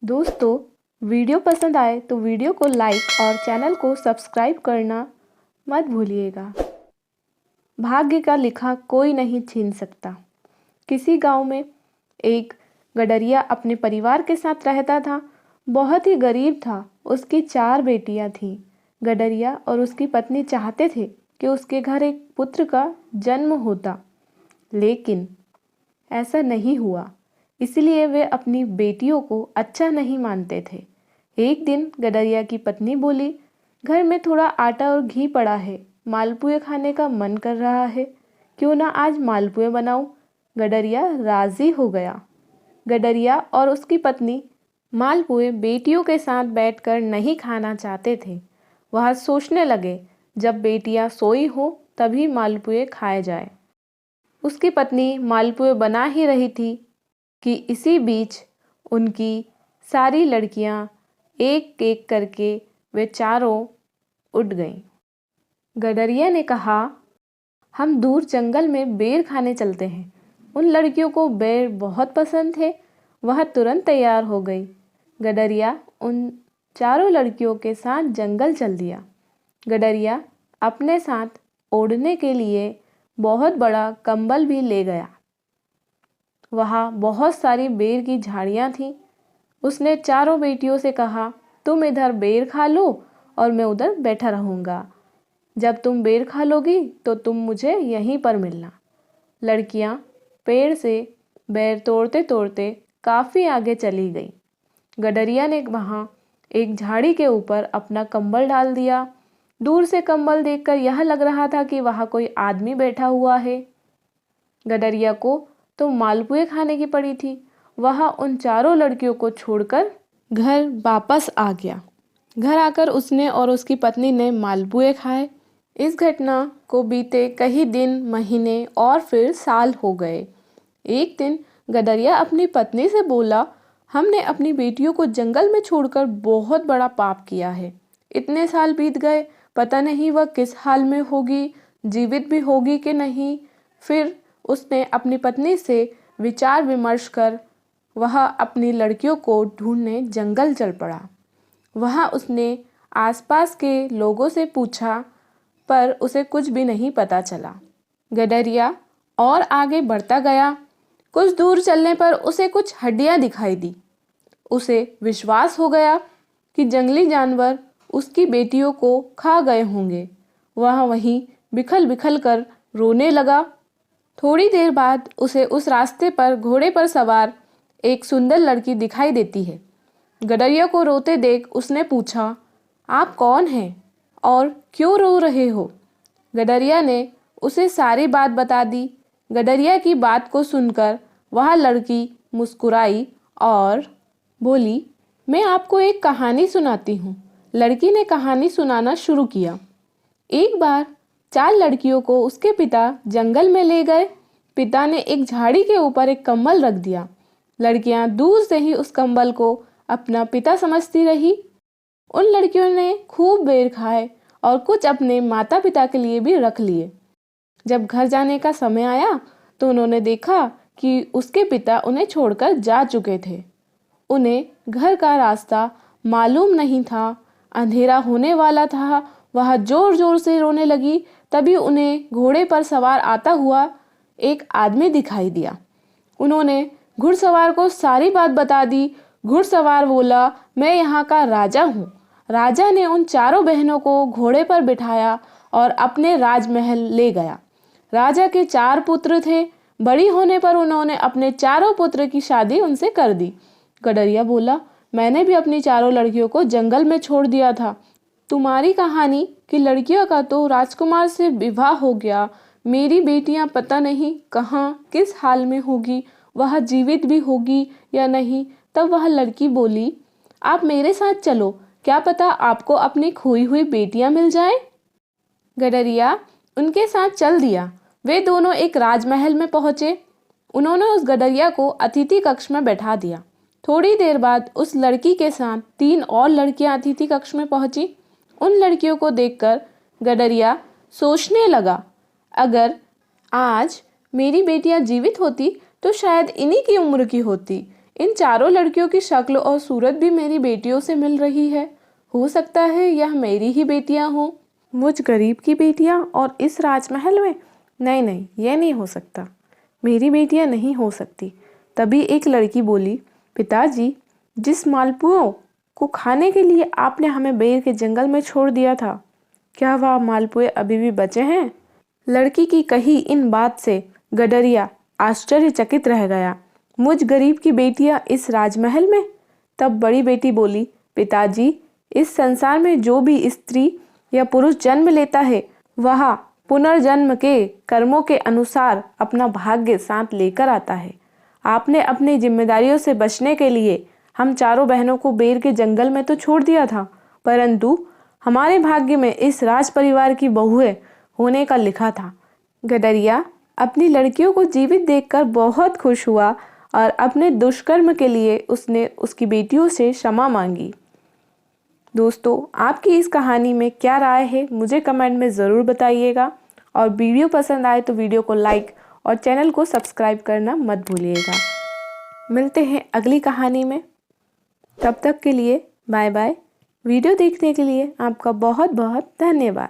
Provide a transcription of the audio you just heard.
दोस्तों, वीडियो पसंद आए तो वीडियो को लाइक और चैनल को सब्सक्राइब करना मत भूलिएगा। भाग्य का लिखा कोई नहीं छीन सकता। किसी गांव में एक गडरिया अपने परिवार के साथ रहता था। बहुत ही गरीब था। उसकी 4 बेटियां थीं। गडरिया और उसकी पत्नी चाहते थे कि उसके घर एक पुत्र का जन्म होता, लेकिन ऐसा नहीं हुआ। इसलिए वे अपनी बेटियों को अच्छा नहीं मानते थे। एक दिन गडरिया की पत्नी बोली, घर में थोड़ा आटा और घी पड़ा है, मालपुए खाने का मन कर रहा है, क्यों ना आज मालपुए बनाऊं। गडरिया राजी हो गया। गडरिया और उसकी पत्नी मालपुए बेटियों के साथ बैठकर नहीं खाना चाहते थे। वह सोचने लगे, जब बेटियां सोई हो तभी मालपुए खाए जाए। उसकी पत्नी मालपुए बना ही रही थी कि इसी बीच उनकी सारी लड़कियां एक एक करके वे चारों उठ गईं। गडरिया ने कहा, हम दूर जंगल में बेर खाने चलते हैं। उन लड़कियों को बेर बहुत पसंद थे। वह तुरंत तैयार हो गई। गडरिया उन चारों लड़कियों के साथ जंगल चल दिया। गडरिया अपने साथ ओढ़ने के लिए बहुत बड़ा कंबल भी ले गया। वहाँ बहुत सारी बेर की झाड़ियाँ थीं। उसने चारों बेटियों से कहा, तुम इधर बेर खा लो और मैं उधर बैठा रहूँगा। जब तुम बेर खा लोगी तो तुम मुझे यहीं पर मिलना। लड़कियाँ पेड़ से बेर तोड़ते तोड़ते काफ़ी आगे चली गईं। गडरिया ने वहाँ एक झाड़ी के ऊपर अपना कंबल डाल दिया। दूर से कंबल देखकर यह लग रहा था कि वहाँ कोई आदमी बैठा हुआ है। गडरिया को तो मालपुए खाने की पड़ी थी। वह उन चारों लड़कियों को छोड़कर घर वापस आ गया। घर आकर उसने और उसकी पत्नी ने मालपुए खाए। इस घटना को बीते कई दिन, महीने और फिर साल हो गए। एक दिन गडरिया अपनी पत्नी से बोला, हमने अपनी बेटियों को जंगल में छोड़कर बहुत बड़ा पाप किया है। इतने साल बीत गए, पता नहीं वह किस हाल में होगी, जीवित भी होगी कि नहीं। फिर उसने अपनी पत्नी से विचार विमर्श कर वह अपनी लड़कियों को ढूंढने जंगल चल पड़ा। वहाँ उसने आसपास के लोगों से पूछा, पर उसे कुछ भी नहीं पता चला। गडरिया और आगे बढ़ता गया। कुछ दूर चलने पर उसे कुछ हड्डियां दिखाई दी। उसे विश्वास हो गया कि जंगली जानवर उसकी बेटियों को खा गए होंगे। वह वहीं बिखल बिखल कर रोने लगा। थोड़ी देर बाद उसे उस रास्ते पर घोड़े पर सवार एक सुंदर लड़की दिखाई देती है। गडरिया को रोते देख उसने पूछा, आप कौन हैं और क्यों रो रहे हो? गडरिया ने उसे सारी बात बता दी। गडरिया की बात को सुनकर वह लड़की मुस्कुराई और बोली, मैं आपको एक कहानी सुनाती हूँ। लड़की ने कहानी सुनाना शुरू किया। एक बार 4 लड़कियों को उसके पिता जंगल में ले गए। पिता ने एक झाड़ी के ऊपर एक कंबल रख दिया। लड़कियां दूर से ही उस कंबल को अपना पिता समझती रही। उन लड़कियों ने खूब बेर खाए और कुछ अपने माता पिता के लिए भी रख लिए। जब घर जाने का समय आया तो उन्होंने देखा कि उसके पिता उन्हें छोड़कर जा चुके थे। उन्हें घर का रास्ता मालूम नहीं था। अंधेरा होने वाला था। वह जोर जोर से रोने लगी। तभी उन्हें घोड़े पर सवार आता हुआ एक आदमी दिखाई दिया। उन्होंने घुड़सवार को सारी बात बता दी। घुड़सवार बोला, मैं यहाँ का राजा हूँ। राजा ने उन चारों बहनों को घोड़े पर बिठाया और अपने राजमहल ले गया। राजा के 4 पुत्र थे। बड़ी होने पर उन्होंने अपने चारों पुत्र की शादी उनसे कर दी। गडरिया बोला, मैंने भी अपनी चारों लड़कियों को जंगल में छोड़ दिया था। तुम्हारी कहानी कि लड़कियों का तो राजकुमार से विवाह हो गया। मेरी बेटियां पता नहीं कहाँ किस हाल में होगी, वह जीवित भी होगी या नहीं। तब वह लड़की बोली, आप मेरे साथ चलो, क्या पता आपको अपनी खोई हुई बेटियां मिल जाए। गडरिया उनके साथ चल दिया। वे दोनों एक राजमहल में पहुंचे। उन्होंने उस गडरिया को अतिथि कक्ष में बैठा दिया। थोड़ी देर बाद उस लड़की के साथ 3 और लड़कियां अतिथि कक्ष में पहुंची। उन लड़कियों को देखकर गडरिया सोचने लगा, अगर आज मेरी बेटियां जीवित होती तो शायद इन्हीं की उम्र की होती। इन चारों लड़कियों की शक्ल और सूरत भी मेरी बेटियों से मिल रही है। हो सकता है यह मेरी ही बेटियां हों। मुझ गरीब की बेटियां और इस राजमहल में? नहीं नहीं, ये नहीं हो सकता। मेरी बेटियां नहीं हो सकती। तभी एक लड़की बोली, पिताजी, जिस मालपुओं को खाने के लिए आपने हमें बेर के जंगल में छोड़ दिया था, क्या वह मालपुए अभी भी बचे हैं? लड़की की कही इन बात से गडरिया आश्चर्यचकित रह गया। मुझ गरीब की बेटियां इस राजमहल में? तब बड़ी बेटी बोली, पिताजी, इस संसार में जो भी स्त्री या पुरुष जन्म लेता है वह पुनर्जन्म के कर्मों के अनुसार अपना भाग्य साथ लेकर आता है। आपने अपनी जिम्मेदारियों से बचने के लिए हम चारों बहनों को बेर के जंगल में तो छोड़ दिया था, परंतु हमारे भाग्य में इस राज परिवार की बहुएं होने का लिखा था। गडरिया अपनी लड़कियों को जीवित देखकर बहुत खुश हुआ और अपने दुष्कर्म के लिए उसने उसकी बेटियों से क्षमा मांगी। दोस्तों, आपकी इस कहानी में क्या राय है मुझे कमेंट में ज़रूर बताइएगा, और वीडियो पसंद आए तो वीडियो को लाइक और चैनल को सब्सक्राइब करना मत भूलिएगा। मिलते हैं अगली कहानी में, तब तक के लिए बाय बाय। वीडियो देखने के लिए आपका बहुत बहुत धन्यवाद।